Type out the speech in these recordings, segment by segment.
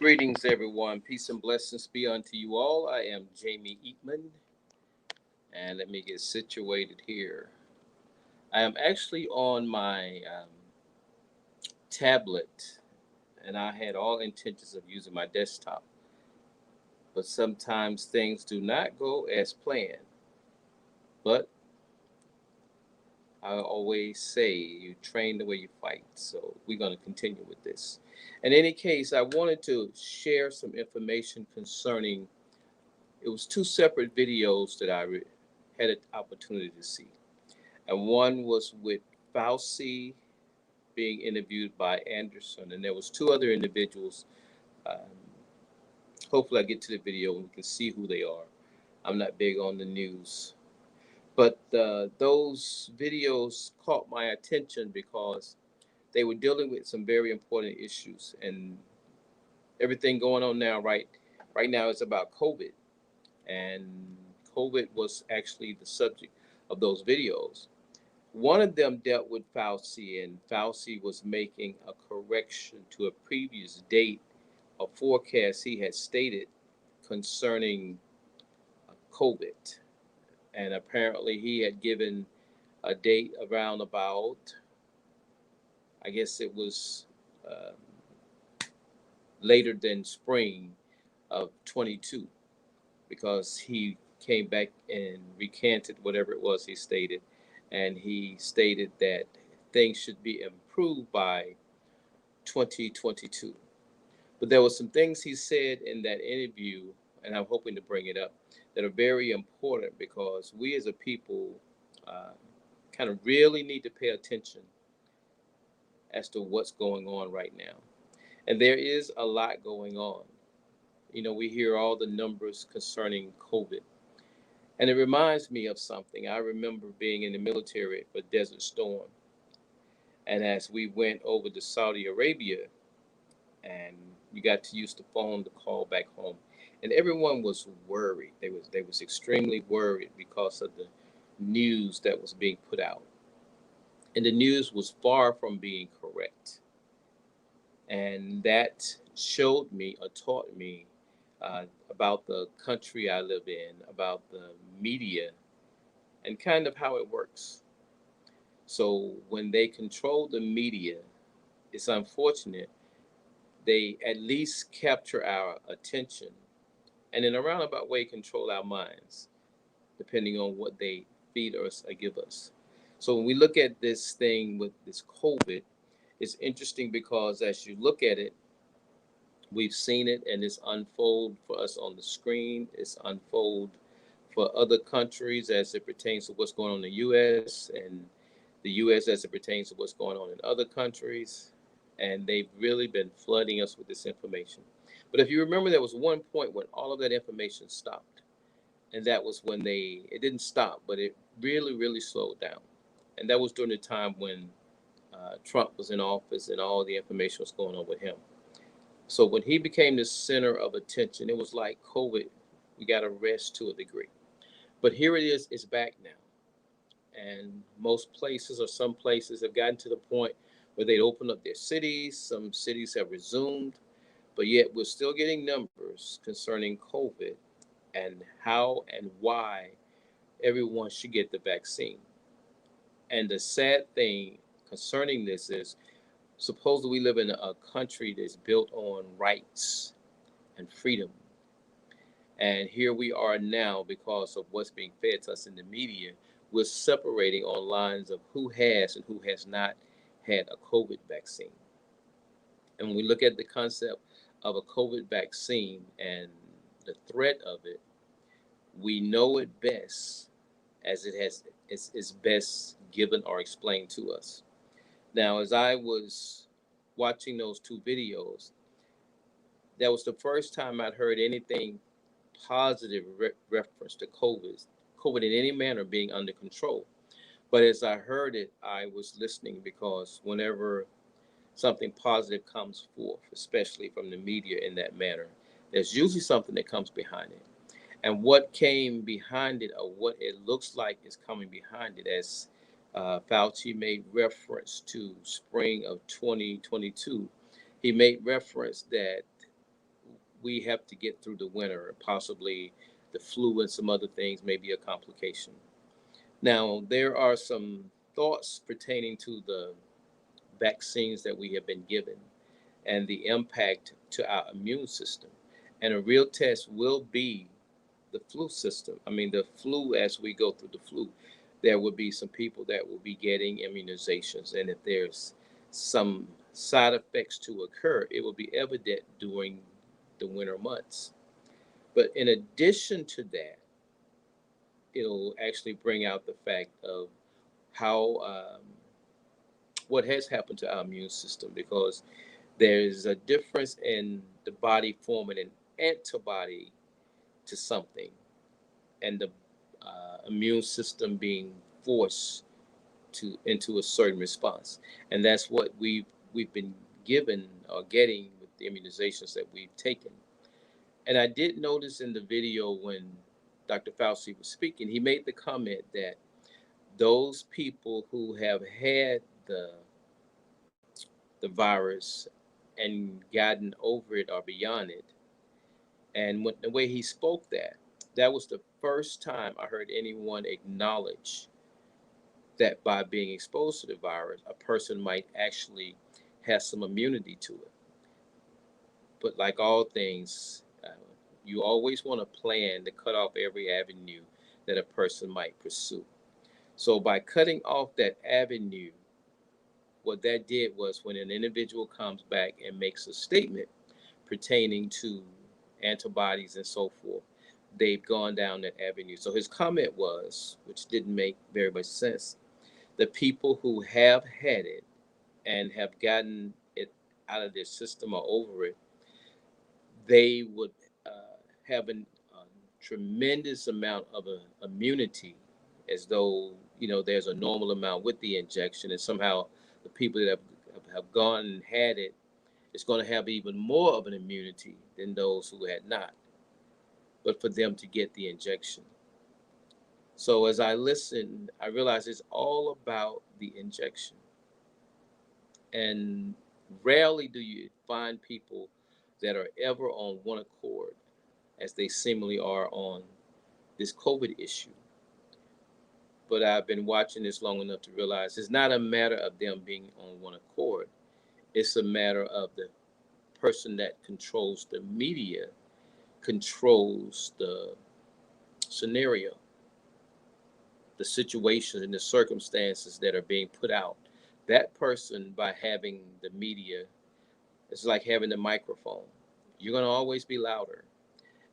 Greetings, everyone. Peace and blessings be unto you all. I am Jamie Eatman, and let me get situated here. I am actually on my tablet, and I had all intentions of using my desktop, but sometimes things do not go as planned. But I always say you train the way you fight, so we're going to continue with this. In any case, I wanted to share some information concerning. It was two separate videos that had an opportunity to see, and one was with Fauci being interviewed by Anderson, and there was two other individuals. Um, Hopefully, I get to the video and we can see who they are. I'm not big on the news, but those videos caught my attention because they were dealing with some very important issues, and everything going on now. Right now, is about COVID, and COVID was actually the subject of those videos. One of them dealt with Fauci, and Fauci was making a correction to a previous date, a forecast he had stated concerning COVID. And apparently, he had given a date around about, I guess it was uh, later than spring of 22, because he came back and recanted whatever it was he stated. And he stated that things should be improved by 2022. But there were some things he said in that interview, and I'm hoping to bring it up, that are very important because we as a people uh, kind of really need to pay attention as to what's going on right now. And there is a lot going on. You know, we hear all the numbers concerning COVID. And it reminds me of something. I remember being in the military for Desert Storm. And as we went over to Saudi Arabia, and you got to use the phone to call back home, and everyone was worried. They was extremely worried because of the news that was being put out, and the news was far from being correct. And that showed me or taught me about the country I live in, about the media, and kind of how it works. So when they control the media, it's unfortunate. They at least capture our attention and in a roundabout way control our minds, depending on what they feed us or give us. So when we look at this thing with this COVID, it's interesting because as you look at it, we've seen it and it's unfold for us on the screen. It's unfold for other countries as it pertains to what's going on in the U.S. and the U.S. as it pertains to what's going on in other countries. And they've really been flooding us with this information. But if you remember, there was one point when all of that information stopped. And that was when it didn't stop, but it really, really slowed down. And that was during the time when Trump was in office and all the information was going on with him. So when he became the center of attention, it was like COVID, we got to rest to a degree. But here it is, it's back now. And most places or some places have gotten to the point where they open up their cities. Some cities have resumed, but yet we're still getting numbers concerning COVID and how and why everyone should get the vaccine. And the sad thing concerning this is supposedly we live in a country that's built on rights and freedom. And here we are now, because of what's being fed to us in the media, we're separating on lines of who has and who has not had a COVID vaccine. And when we look at the concept of a COVID vaccine and the threat of it, we know it best as it's best given or explained to us. Now, as I was watching those two videos, that was the first time I'd heard anything positive reference to COVID in any manner being under control. But as I heard it, I was listening because whenever something positive comes forth, especially from the media in that manner, there's usually something that comes behind it. And what came behind it, or what it looks like is coming behind it, as Fauci made reference to spring of 2022, he made reference that we have to get through the winter. Possibly the flu and some other things may be a complication. Now, there are some thoughts pertaining to the vaccines that we have been given and the impact to our immune system. And a real test will be the flu system. I mean, the flu, as we go through the flu, there will be some people that will be getting immunizations. And if there's some side effects to occur, it will be evident during the winter months. But in addition to that, it'll actually bring out the fact of how what has happened to our immune system, because there's a difference in the body forming an antibody to something and the immune system being forced to into a certain response, and that's what we've been given or getting with the immunizations that we've taken. And I did notice in the video when Dr. Fauci was speaking, he made the comment that those people who have had the virus and gotten over it or beyond it, and when, the way he spoke that, that was the first time I heard anyone acknowledge that by being exposed to the virus, a person might actually have some immunity to it. But like all things, you always want to plan to cut off every avenue that a person might pursue. So by cutting off that avenue, what that did was when an individual comes back and makes a statement pertaining to antibodies and so forth, they've gone down that avenue. So his comment was, which didn't make very much sense, the people who have had it and have gotten it out of their system or over it, they would have a tremendous amount of immunity, as though there's a normal amount with the injection, and somehow the people that have gone and had it is going to have even more of an immunity than those who had not, but for them to get the injection. So as I listened, I realized it's all about the injection. And rarely do you find people that are ever on one accord as they seemingly are on this COVID issue. But I've been watching this long enough to realize it's not a matter of them being on one accord. It's a matter of the person that controls the media, controls the scenario, the situation, and the circumstances that are being put out. That person, by having the media, it's like having the microphone. You're going to always be louder.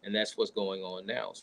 And that's what's going on now.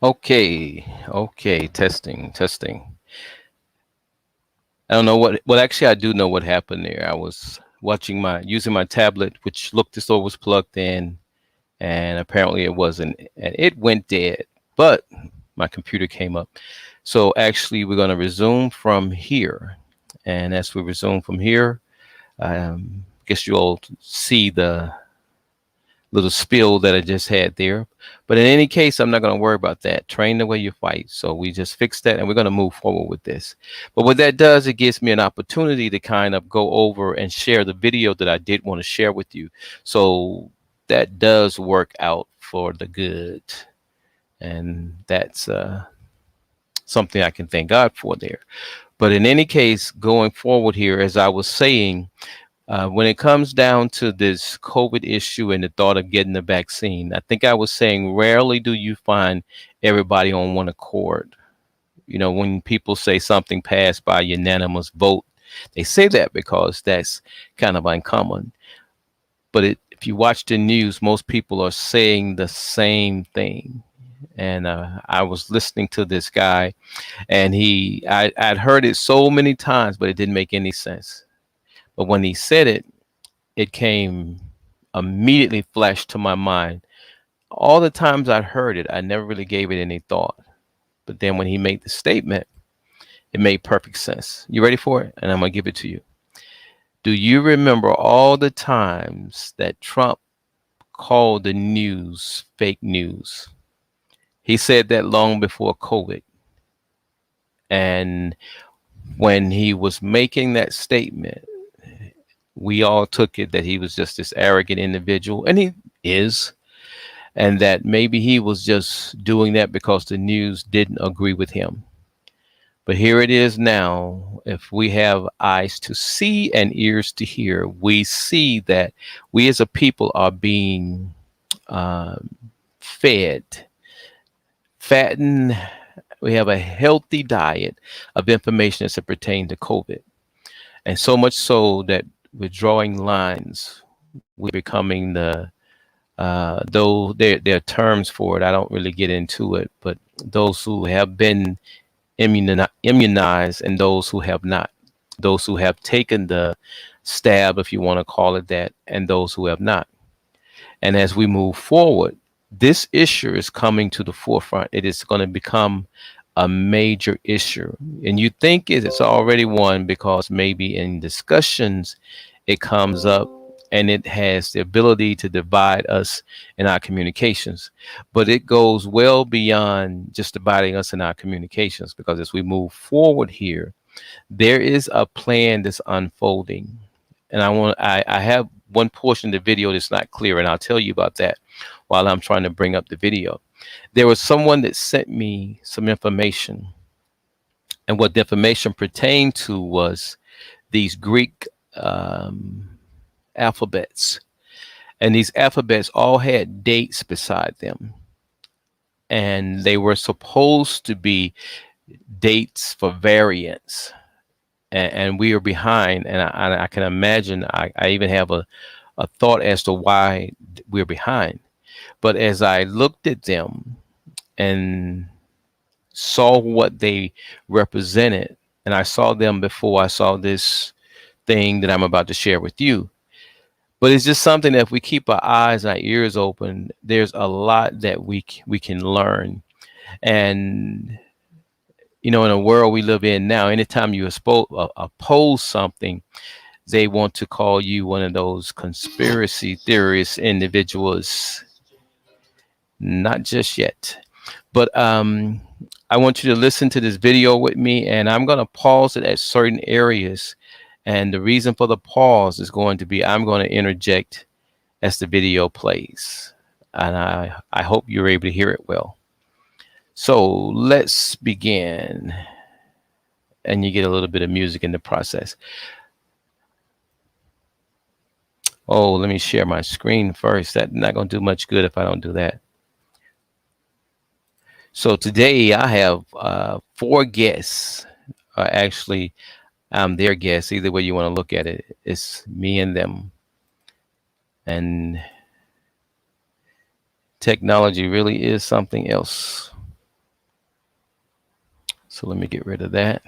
Okay, okay, testing, testing. I don't know what. Well, actually, I do know what happened there. I was watching my using my tablet, which looked as though it was plugged in, and apparently it wasn't, and it went dead. But my computer came up. So actually, we're going to resume from here, and as we resume from here, guess you'll see the little spill that I just had there. But in any case, I'm not going to worry about that. Train the way you fight. So we just fixed that and we're going to move forward with this. But what that does, it gives me an opportunity to kind of go over and share the video that I did want to share with you. So that does work out for the good. And that's something I can thank God for there. But in any case, going forward here, as I was saying, when it comes down to this COVID issue and the thought of getting the vaccine, I think I was saying rarely do you find everybody on one accord. You know, when people say something passed by unanimous vote, they say that because that's kind of uncommon. But if you watch the news, most people are saying the same thing. And I was listening to this guy, and I'd heard it so many times, but it didn't make any sense. But when he said it, it came immediately flashed to my mind. All the times I heard it, I never really gave it any thought. But then when he made the statement, it made perfect sense. You ready for it? And I'm going to give it to you. Do you remember all the times that Trump called the news fake news? He said that long before COVID. And when he was making that statement, we all took it that he was just this arrogant individual, and he is, and that maybe he was just doing that because the news didn't agree with him. But here it is now. If we have eyes to see and ears to hear, we see that we as a people are being uh, fed, fattened. We have a healthy diet of information as it pertains to COVID. And so much so that we're drawing lines. We're becoming though there are terms for it. I don't really get into it, but those who have been immunized and those who have not, those who have taken the stab, if you want to call it that, and those who have not. And as we move forward, this issue is coming to the forefront. It is going to become a major issue. And you think it's already one because maybe in discussions it comes up and it has the ability to divide us in our communications. But it goes well beyond just dividing us in our communications, because as we move forward here, there is a plan that's unfolding. And I have one portion of the video that's not clear, and I'll tell you about that while I'm trying to bring up the video. There was someone that sent me some information, and what the information pertained to was these Greek alphabets. And these alphabets all had dates beside them. And they were supposed to be dates for variants. And we are behind. And I can imagine, I even have a thought as to why we're behind. But as I looked at them and saw what they represented, and I saw them before I saw this thing that I'm about to share with you. But it's just something that if we keep our eyes and our ears open, there's a lot that we can learn. And you know, in a world we live in now, anytime you oppose something, they want to call you one of those conspiracy theorist individuals. Not just yet. But I want you to listen to this video with me, and I'm going to pause it at certain areas. And the reason for the pause is going to be I'm going to interject as the video plays. And I hope you're able to hear it well. So let's begin. And you get a little bit of music in the process. Oh, let me share my screen first. That's not going to do much good if I don't do that. So today I have four guests. Actually, I'm their guests. Either way you want to look at it, it's me and them. And technology really is something else. So let me get rid of that.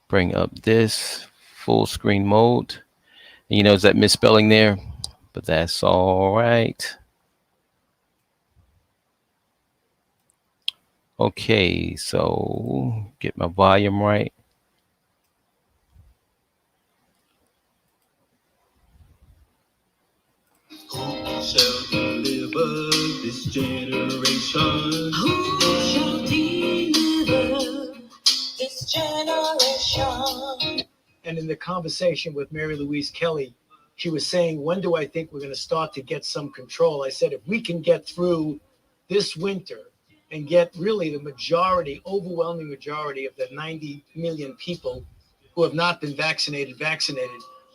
Bring up this full screen mode. And you notice that misspelling there, but that's all right. Okay, so get my volume right. Who shall deliver this generation? Who shall deliver this generation? And in the conversation with Mary Louise Kelly, she was saying, when do I think we're going to start to get some control? I said, if we can get through this winter and get really the majority, overwhelming majority of the 90 million people who have not been vaccinated,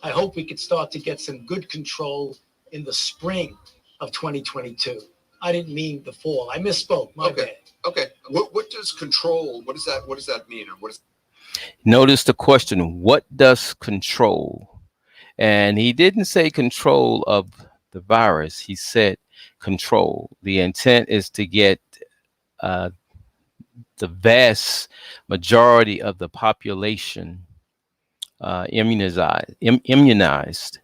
I hope we could start to get some good control in the spring of 2022. I didn't mean the fall. I misspoke. My bad. Okay. What does control? What does that mean? Or what is? Notice the question, what does control? And he didn't say control of the virus. He said control. The intent is to get uh, the vast majority of the population immunized.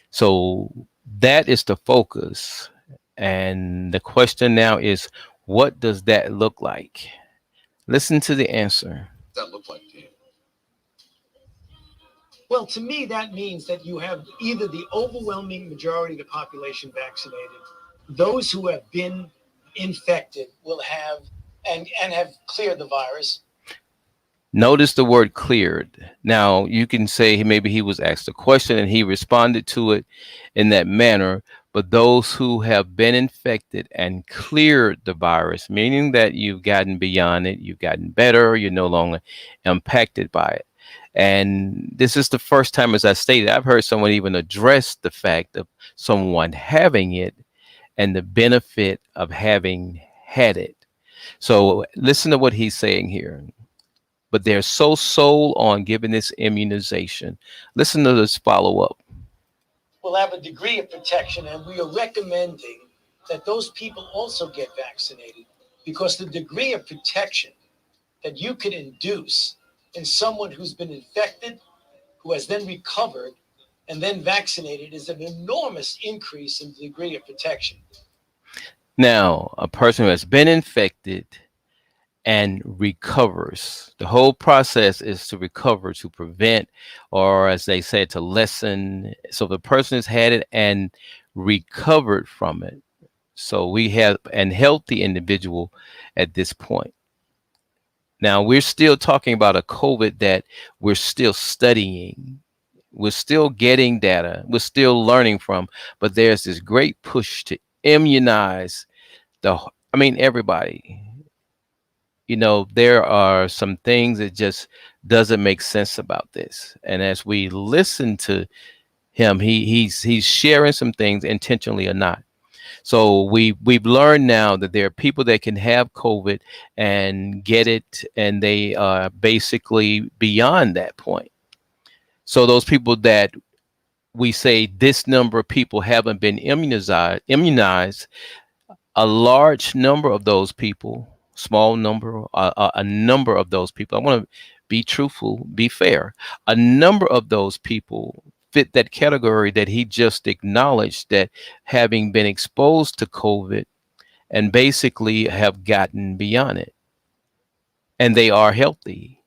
So that is the focus. And the question now is, what does that look like? Listen to the answer. That look like to you? Well, to me, that means that you have either the overwhelming majority of the population vaccinated, those who have been infected will have and have cleared the virus. Notice the word cleared. Now, you can say maybe he was asked a question and he responded to it in that manner. But those who have been infected and cleared the virus, meaning that you've gotten beyond it, you've gotten better, you're no longer impacted by it. And this is the first time, as I stated, I've heard someone even address the fact of someone having it and the benefit of having had it. So listen to what he's saying here. But they're so sold on giving this immunization. Listen to this follow up. Will have a degree of protection, and we are recommending that those people also get vaccinated because the degree of protection that you can induce in someone who's been infected, who has then recovered, and then vaccinated is an enormous increase in the degree of protection. Now, a person who has been infected and recovers. The whole process is to recover, to prevent, or as they say, to lessen. So the person has had it and recovered from it. So we have an healthy individual at this point. Now we're still talking about a COVID that we're still studying. We're still getting data. We're still learning from, but there's this great push to immunize everybody. There are some things that just doesn't make sense about this. And as we listen to him, he's sharing some things intentionally or not. So we've learned now that there are people that can have COVID and get it, and they are basically beyond that point. So those people that we say this number of people haven't been immunized, a large number of those people, small number, a number of those people, I want to be truthful, be fair, a number of those people fit that category that he just acknowledged, that having been exposed to COVID and basically have gotten beyond it. And they are healthy.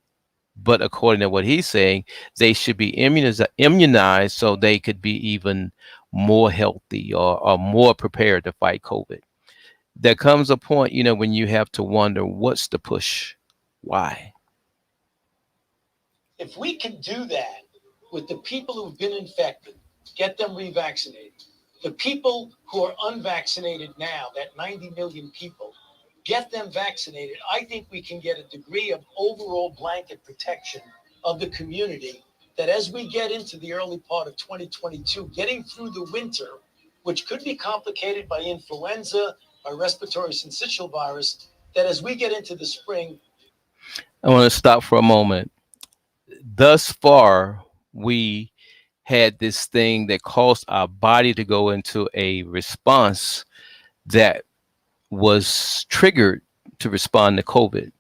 But according to what he's saying, they should be immunized so they could be even more healthy or more prepared to fight COVID. There comes a point, when you have to wonder, what's the push? Why? If we can do that with the people who've been infected, get them revaccinated, the people who are unvaccinated now, that 90 million people, get them vaccinated, I think we can get a degree of overall blanket protection of the community that as we get into the early part of 2022, getting through the winter, which could be complicated by influenza, by respiratory syncytial virus, that as we get into the spring. I want to stop for a moment. Thus far, we had this thing that caused our body to go into a response that was triggered to respond to COVID.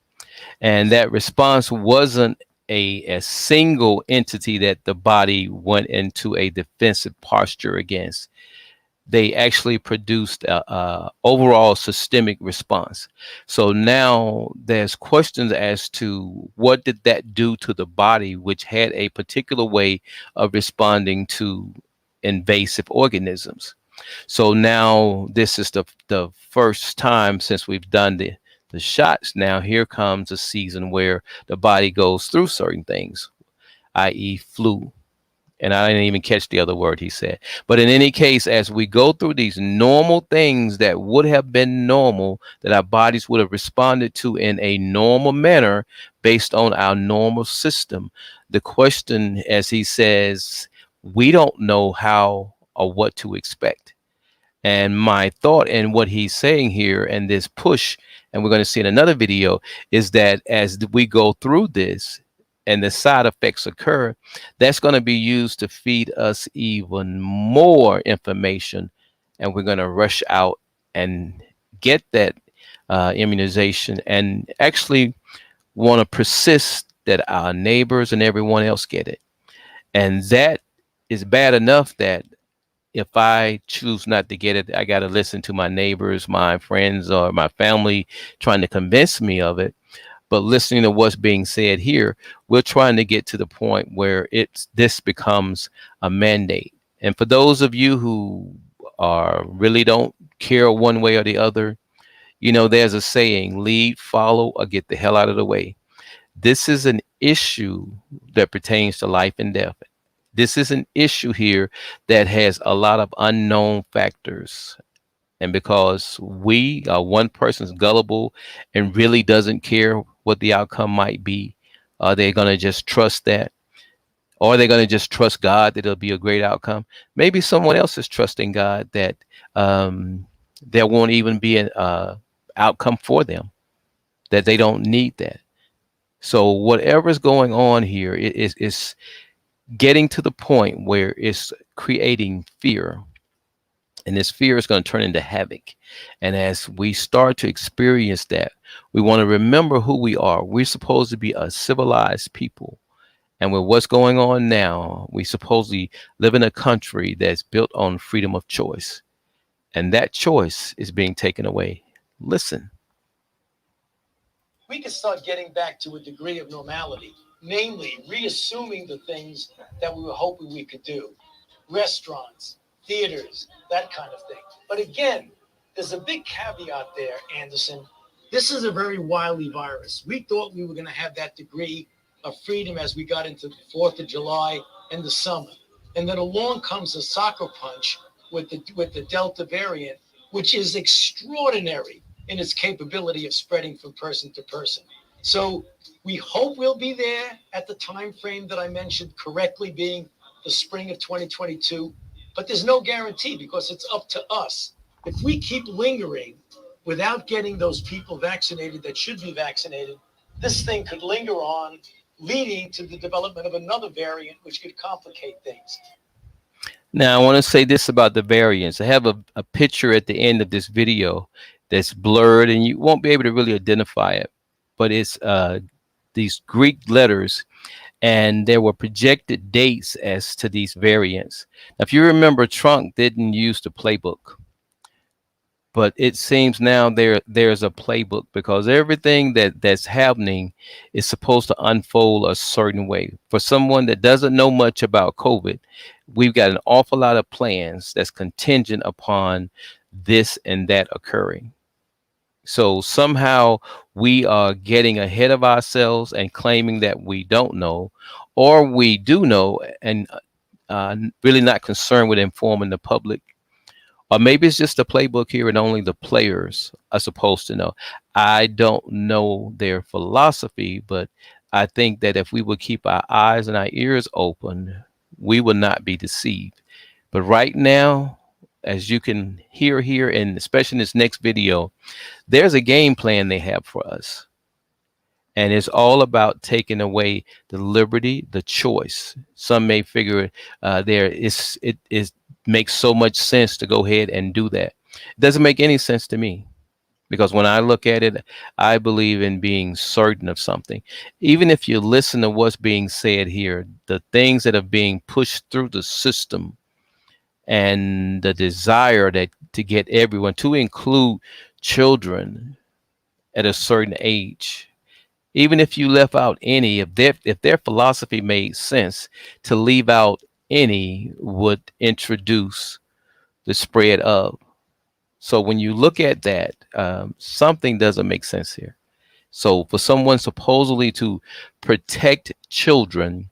And that response wasn't a single entity that the body went into a defensive posture against. They actually produced a overall systemic response. So now there's questions as to what did that do to the body, which had a particular way of responding to invasive organisms. So now this is the first time since we've done the shots. Now here comes a season where the body goes through certain things, i.e., flu. And I didn't even catch the other word he said. But in any case, as we go through these normal things that would have been normal, that our bodies would have responded to in a normal manner based on our normal system, the question, as he says, we don't know how or what to expect. And my thought and what he's saying here and this push, and we're going to see in another video, is that as we go through this and the side effects occur, that's going to be used to feed us even more information. And we're going to rush out and get that immunization and actually want to persist that our neighbors and everyone else get it. And that is bad enough that if I choose not to get it, I got to listen to my neighbors, my friends, or my family trying to convince me of it. But listening to what's being said here, we're trying to get to the point where this becomes a mandate. And for those of you who are really don't care one way or the other, there's a saying: lead, follow, or get the hell out of the way. This is an issue that pertains to life and death. This is an issue here that has a lot of unknown factors. And because we are one person's gullible and really doesn't care what the outcome might be, are they going to just trust that? Or are they going to just trust God that it'll be a great outcome? Maybe someone else is trusting God that there won't even be an outcome for them, that they don't need that. So whatever's going on here is getting to the point where it's creating fear, and this fear is going to turn into havoc. And as we start to experience that, we want to remember who we are. We're supposed to be a civilized people, and with what's going on now, we supposedly live in a country that's built on freedom of choice, and that choice is being taken away. Listen. We can start getting back to a degree of normality, namely reassuming the things that we were hoping we could do. Restaurants, theaters, that kind of thing. But again, there's a big caveat there, Anderson. This is a very wily virus. We thought we were going to have that degree of freedom as we got into the 4th of July and the summer. And then along comes a soccer punch with the Delta variant, which is extraordinary in its capability of spreading from person to person. So we hope we'll be there at the time frame that I mentioned correctly, being the spring of 2022, but there's no guarantee because it's up to us. If we keep lingering without getting those people vaccinated that should be vaccinated, this thing could linger on, leading to the development of another variant, which could complicate things. Now, I want to say this about the variants. I have a picture at the end of this video that's blurred, and you won't be able to really identify it, but it's these Greek letters, and there were projected dates as to these variants. Now, if you remember, Trump didn't use the playbook, but it seems now there's a playbook, because everything that's happening is supposed to unfold a certain way. For someone that doesn't know much about COVID, we've got an awful lot of plans that's contingent upon this and that occurring. So somehow we are getting ahead of ourselves and claiming that we don't know, or we do know and really not concerned with informing the public. Or maybe it's just a playbook here and only the players are supposed to know. I don't know their philosophy, but I think that if we would keep our eyes and our ears open, we would not be deceived. But right now, as you can hear here, and especially in this next video, there's a game plan they have for us. And it's all about taking away the liberty, the choice. Some may figure it makes so much sense to go ahead and do that. It doesn't make any sense to me. Because when I look at it, I believe in being certain of something. Even if you listen to what's being said here, the things that are being pushed through the system and the desire that to get everyone to include children at a certain age, even if you left out any, if their philosophy made sense, to leave out any would introduce the spread of. So when you look at that, something doesn't make sense here. So for someone supposedly to protect children,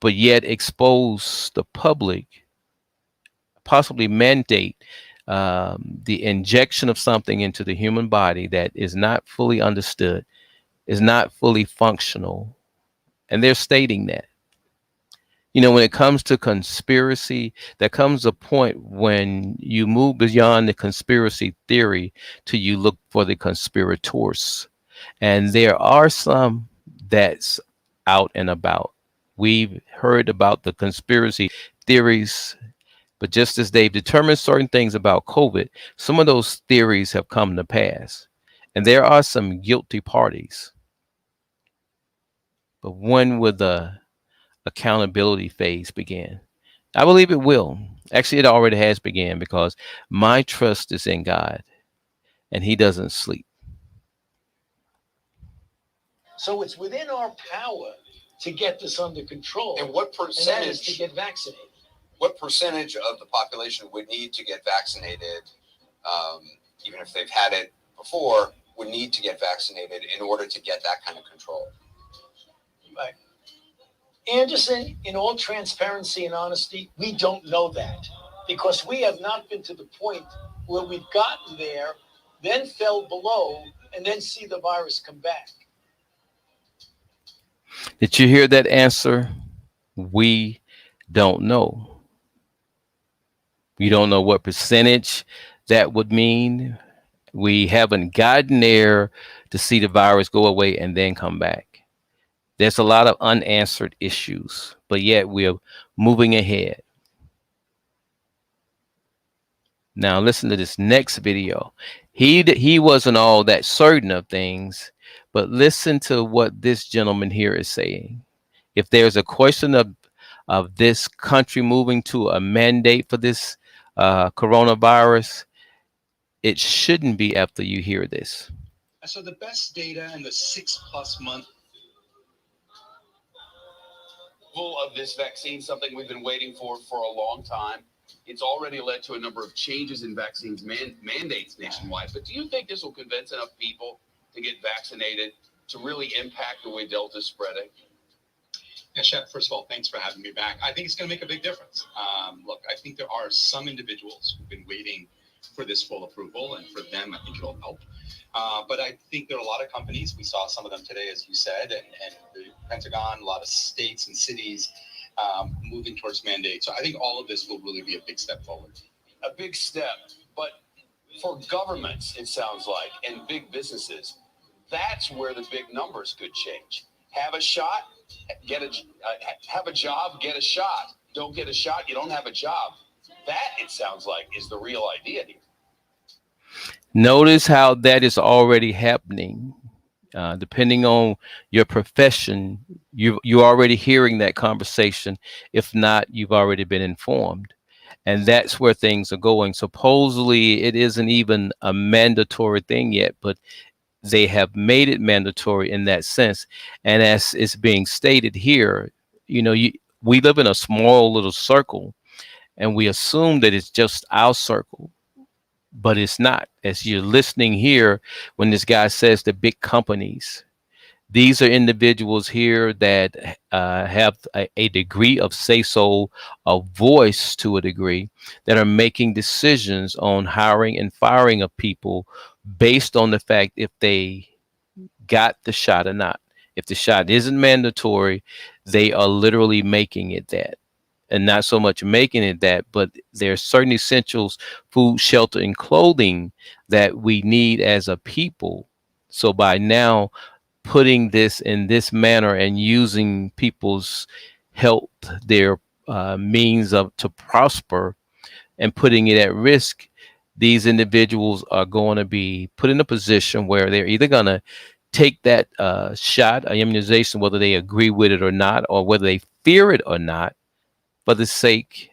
but yet expose the public, possibly mandate the injection of something into the human body that is not fully understood, is not fully functional, and they're stating that. When it comes to conspiracy, there comes a point when you move beyond the conspiracy theory to you look for the conspirators. And there are some that's out and about. We've heard about the conspiracy theories, but just as they've determined certain things about COVID, some of those theories have come to pass. And there are some guilty parties. But when will the accountability phase begin? I believe it will. Actually, it already has begun because my trust is in God and He doesn't sleep. So it's within our power to get this under control. And what and that is percentage? to get vaccinated. What percentage of the population would need to get vaccinated, even if they've had it before, would need to get vaccinated in order to get that kind of control? Right. Anderson, in all transparency and honesty, we don't know that because we have not been to the point where we've gotten there, then fell below, and then see the virus come back. Did you hear that answer? We don't know. We don't know what percentage that would mean. We haven't gotten there to see the virus go away and then come back. There's a lot of unanswered issues, but yet we're moving ahead. Now listen to this next video. He wasn't all that certain of things, but listen to what this gentleman here is saying. If there's a question of this country moving to a mandate for this coronavirus, it shouldn't be after you hear this. So the best data in the 6+ month of this vaccine, something we've been waiting for a long time. It's already led to a number of changes in vaccines mandates nationwide. But do you think this will convince enough people to get vaccinated to really impact the way Delta is spreading? Yeah, Chef, first of all, thanks for having me back. I think it's going to make a big difference. Look, I think there are some individuals who've been waiting for this full approval, and for them, I think it'll help. But I think there are a lot of companies. We saw some of them today, as you said, and the Pentagon, a lot of states and cities moving towards mandates. So I think all of this will really be a big step forward. A big step, but for governments, it sounds like, and big businesses, that's where the big numbers could change. Have a shot, have a job, get a shot. Don't get a shot, you don't have a job. That, it sounds like, is the real idea here. Notice how that is already happening. Depending on your profession, you're already hearing that conversation. If not, you've already been informed. And that's where things are going. Supposedly, it isn't even a mandatory thing yet, but they have made it mandatory in that sense. And as it's being stated here, we live in a small little circle, and we assume that it's just our circle, but it's not. As you're listening here, when this guy says the big companies, these are individuals here that have a degree of say so, a voice to a degree, that are making decisions on hiring and firing of people based on the fact if they got the shot or not. If the shot isn't mandatory, they are literally making it that. And not so much making it that, but there are certain essentials, food, shelter, and clothing that we need as a people. So by now, putting this in this manner and using people's health, their means of to prosper, and putting it at risk, these individuals are going to be put in a position where they're either going to take that shot, immunization, whether they agree with it or not, or whether they fear it or not, for the sake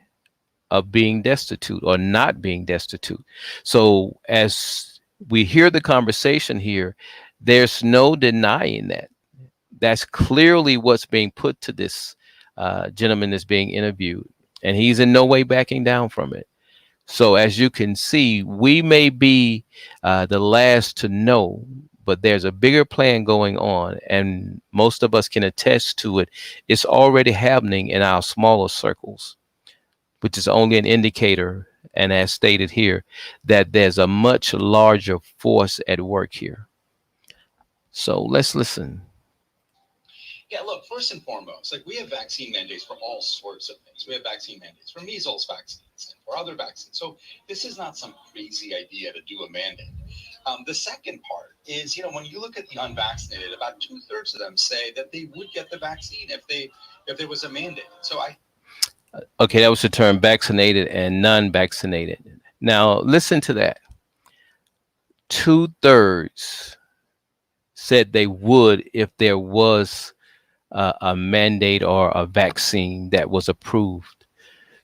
of being destitute or not being destitute. So, as we hear the conversation here, there's no denying that. That's clearly what's being put to this gentleman that's being interviewed, and he's in no way backing down from it. So, as you can see, we may be the last to know, but there's a bigger plan going on, and most of us can attest to it. It's already happening in our smaller circles, which is only an indicator, and as stated here, that there's a much larger force at work here. So, let's listen. Yeah, look, first and foremost, like we have vaccine mandates for all sorts of things. We have vaccine mandates for measles vaccines and for other vaccines. So this is not some crazy idea to do a mandate. The second part is, when you look at the unvaccinated, about 2/3 of them say that they would get the vaccine if there was a mandate. So Okay, that was the term vaccinated and non-vaccinated. Now, listen to that. 2/3 said they would if there was a mandate or a vaccine that was approved.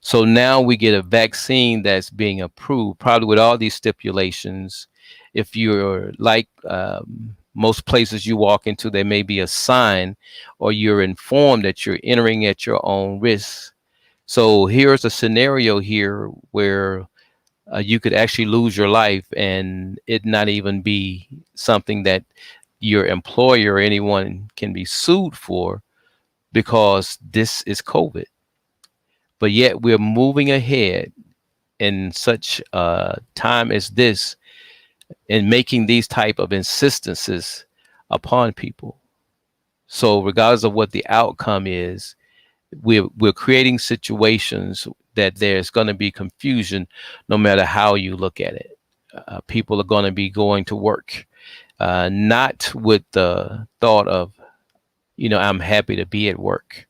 So now we get a vaccine that's being approved, probably with all these stipulations. If you're like most places you walk into, there may be a sign or you're informed that you're entering at your own risk. So here's a scenario here where you could actually lose your life and it not even be something that your employer or anyone can be sued for because this is COVID. But yet we're moving ahead in such time as this and making these type of insistences upon people. So regardless of what the outcome is, we're creating situations that there's going to be confusion no matter how you look at it. People are going to be going to work, not with the thought of, I'm happy to be at work.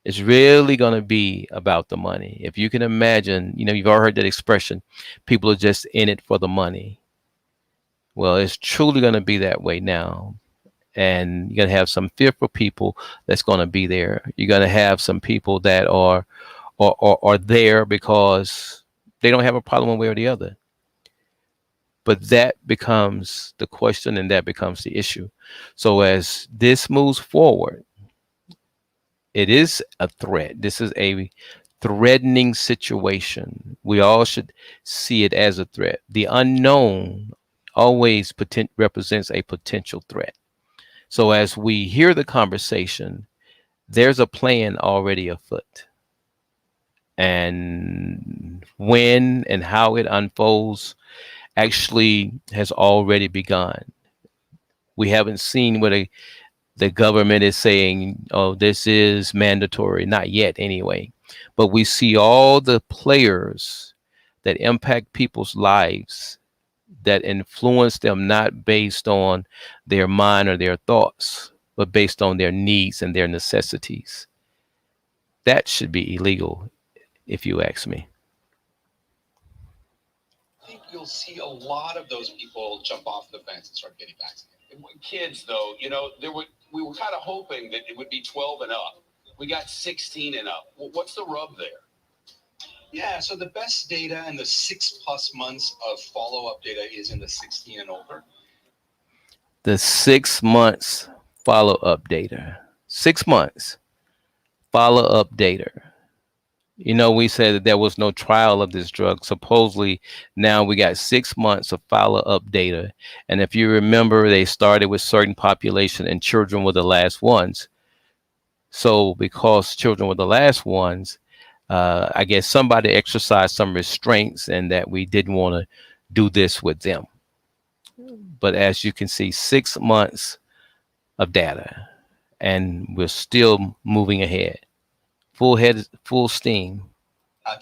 It's really going to be about the money. If you can imagine, you've all heard that expression, people are just in it for the money. Well, it's truly going to be that way now. And you're going to have some fearful people that's going to be there. You're going to have some people that are there because they don't have a problem one way or the other. But that becomes the question and that becomes the issue. So as this moves forward, it is a threat. This is a threatening situation. We all should see it as a threat. The unknown always represents a potential threat. So as we hear the conversation, there's a plan already afoot. And when and how it unfolds actually has already begun. We haven't seen what the government is saying, oh, this is mandatory. Not yet, anyway. But we see all the players that impact people's lives, that influence them not based on their mind or their thoughts, but based on their needs and their necessities. That should be illegal, if you ask me. I think you'll see a lot of those people jump off the fence and start getting vaccinated. Kids, though, we were kind of hoping that it would be 12 and up. We got 16 and up. What's the rub there? Yeah, so the best data and the 6+ months of follow-up data is in the 16 and older. The 6 months follow-up data. 6 months follow-up data. We said that there was no trial of this drug. Supposedly, now we got 6 months of follow-up data. And if you remember, they started with certain population and children were the last ones. So because children were the last ones, I guess somebody exercised some restraints and that we didn't want to do this with them. But as you can see, 6 months of data, and we're still moving ahead. Full steam.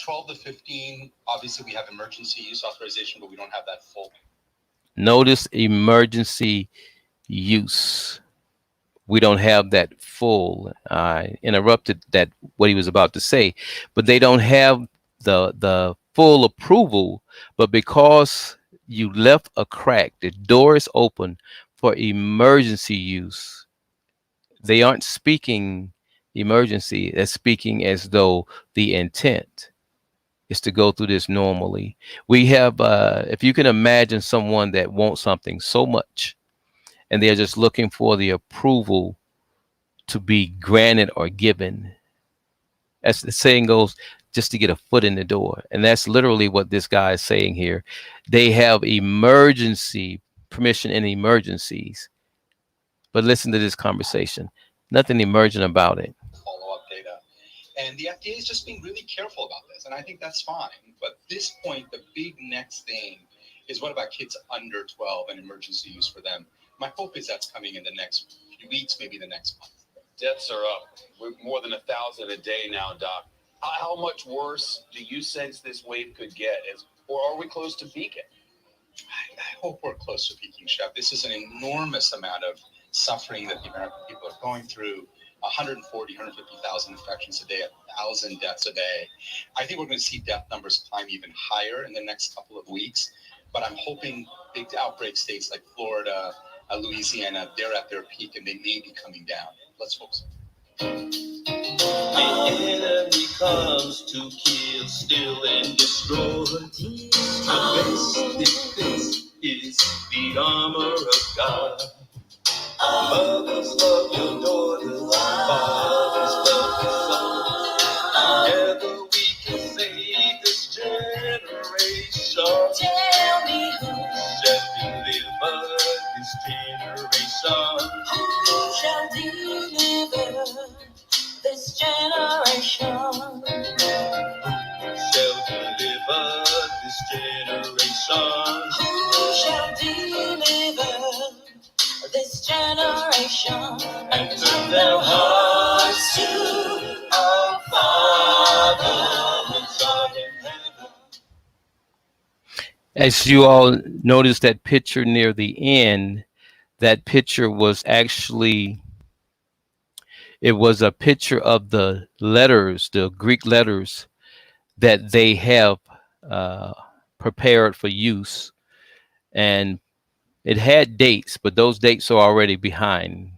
12 to 15, obviously we have emergency use authorization, but we don't have that full. Notice emergency use. We don't have that full. I interrupted what he was about to say, but they don't have the full approval, but because you left a crack, the door is open for emergency use. They aren't speaking emergency, they're speaking as though the intent is to go through this normally. We have, if you can imagine someone that wants something so much and they're just looking for the approval to be granted or given, as the saying goes, just to get a foot in the door. And that's literally what this guy is saying here. They have emergency permission in emergencies. But listen to this conversation. Nothing emergent about it. Follow-up data. And the FDA is just being really careful about this. And I think that's fine. But at this point, the big next thing is, what about kids under 12 and emergency use for them? My hope is that's coming in the next few weeks, maybe the next month. Deaths are up. We're more than 1,000 a day now, Doc. How much worse do you sense this wave could get? Or are we close to peaking? I hope we're close to peaking, Chef. This is an enormous amount of suffering that the American people are going through. 140, 150,000 infections a day, 1,000 deaths a day. I think we're going to see death numbers climb even higher in the next couple of weeks. But I'm hoping big outbreak states like Florida, Louisiana, they're at their peak and they may be coming down. Let's hope so. The enemy comes to kill, steal, and destroy. The best defense is the armor of God. Mothers love your daughters, fathers love your sons. Together we can save this generation. Tell me who shall deliver this generation? Who shall deliver this generation? Who shall deliver this generation? Who shall deliver this generation and turn their hearts to our Father which art in heaven? As you all notice that picture near the end, that picture was actually, it was a picture of the letters, the Greek letters that they have uh, prepared for use. And it had dates, but those dates are already behind.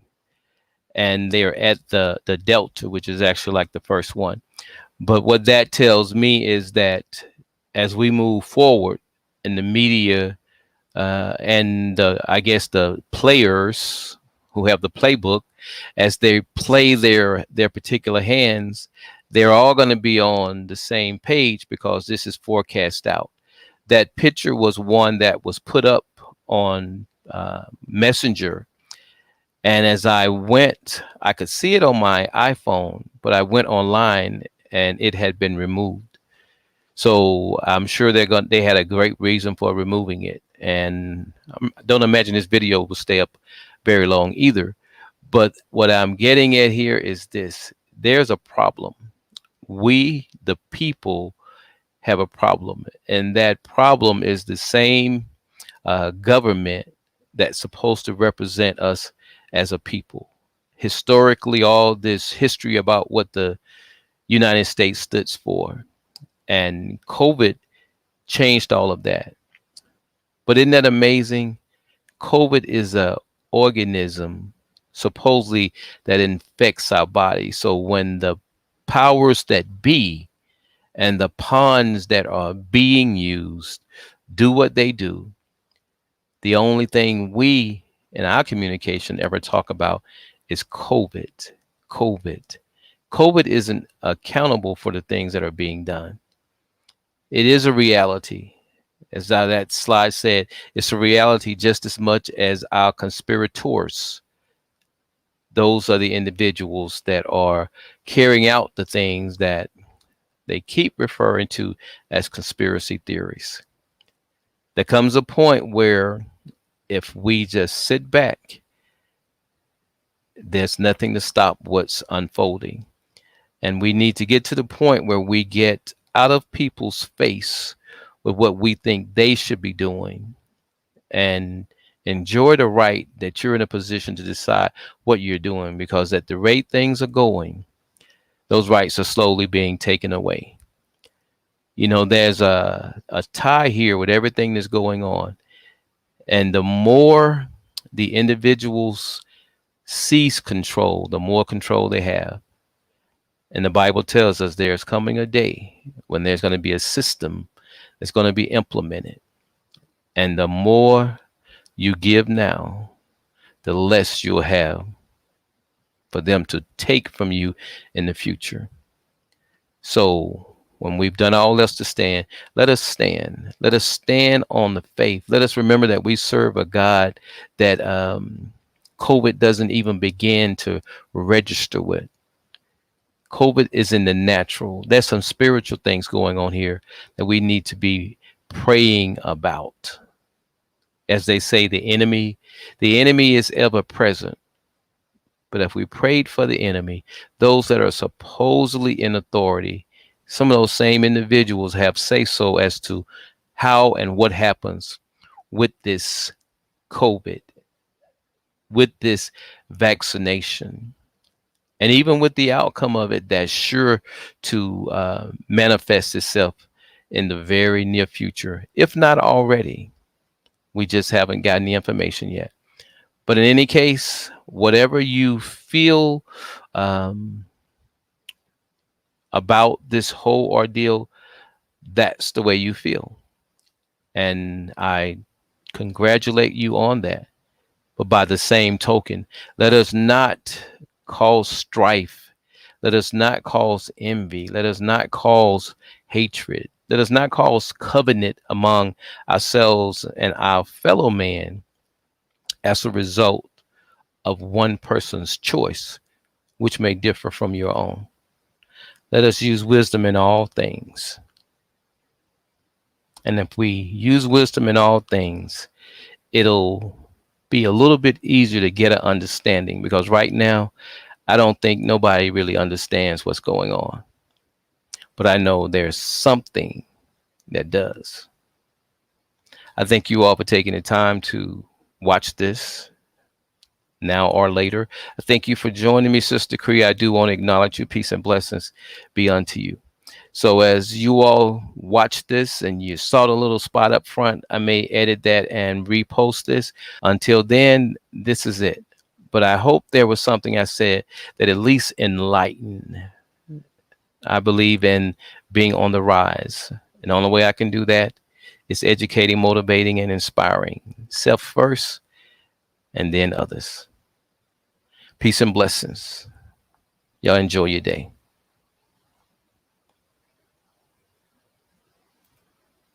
And they're at the Delta, which is actually like the first one. But what that tells me is that as we move forward in the media and I guess the players who have the playbook, as they play their particular hands, they're all going to be on the same page because this is forecast out. That picture was one that was put up on Messenger. And as I went, I could see it on my iPhone, but I went online and it had been removed. So I'm sure they had a great reason for removing it. And I don't imagine this video will stay up very long either. But what I'm getting at here is this: there's a problem. We, the people, have a problem. And that problem is the same government that's supposed to represent us as a people. Historically, all this history about what the United States stood for, and COVID changed all of that. But isn't that amazing? COVID is a organism supposedly that infects our body. So when the powers that be and the pawns that are being used do what they do, the only thing we in our communication ever talk about is COVID. COVID. COVID isn't accountable for the things that are being done. It is a reality. As that slide said, it's a reality just as much as our conspirators. Those are the individuals that are carrying out the things that they keep referring to as conspiracy theories. There comes a point where if we just sit back, there's nothing to stop what's unfolding. And we need to get to the point where we get out of people's face with what we think they should be doing and enjoy the right that you're in a position to decide what you're doing, because at the rate things are going, those rights are slowly being taken away. There's a tie here with everything that's going on. And the more the individuals seize control, the more control they have. And the Bible tells us there's coming a day when there's going to be a system that's going to be implemented. And the more you give now, the less you'll have for them to take from you in the future. So when we've done all else to stand, let us stand. Let us stand on the faith. Let us remember that we serve a God that COVID doesn't even begin to register with. COVID is in the natural. There's some spiritual things going on here that we need to be praying about. As they say, the enemy is ever present. But if we prayed for the enemy, those that are supposedly in authority, some of those same individuals have say so as to how and what happens with this COVID, with this vaccination, and even with the outcome of it that's sure to manifest itself in the very near future, if not already. We just haven't gotten the information yet. But in any case, whatever you feel about this whole ordeal, that's the way you feel. And I congratulate you on that. But by the same token, let us not cause strife. Let us not cause envy. Let us not cause hatred. Let us not cause covenant among ourselves and our fellow man as a result of one person's choice, which may differ from your own. Let us use wisdom in all things. And if we use wisdom in all things, it'll be a little bit easier to get an understanding, because right now, I don't think nobody really understands what's going on. But I know there's something that does. I thank you all for taking the time to watch this now or later. I thank you for joining me, Sister Cree. I do want to acknowledge you. Peace and blessings be unto you. So as you all watch this and you saw the little spot up front, I may edit that and repost this. Until then, this is it. But I hope there was something I said that at least enlightened. I believe in being on the rise. And the only way I can do that is educating, motivating, and inspiring. Self first, and then others. Peace and blessings. Y'all enjoy your day.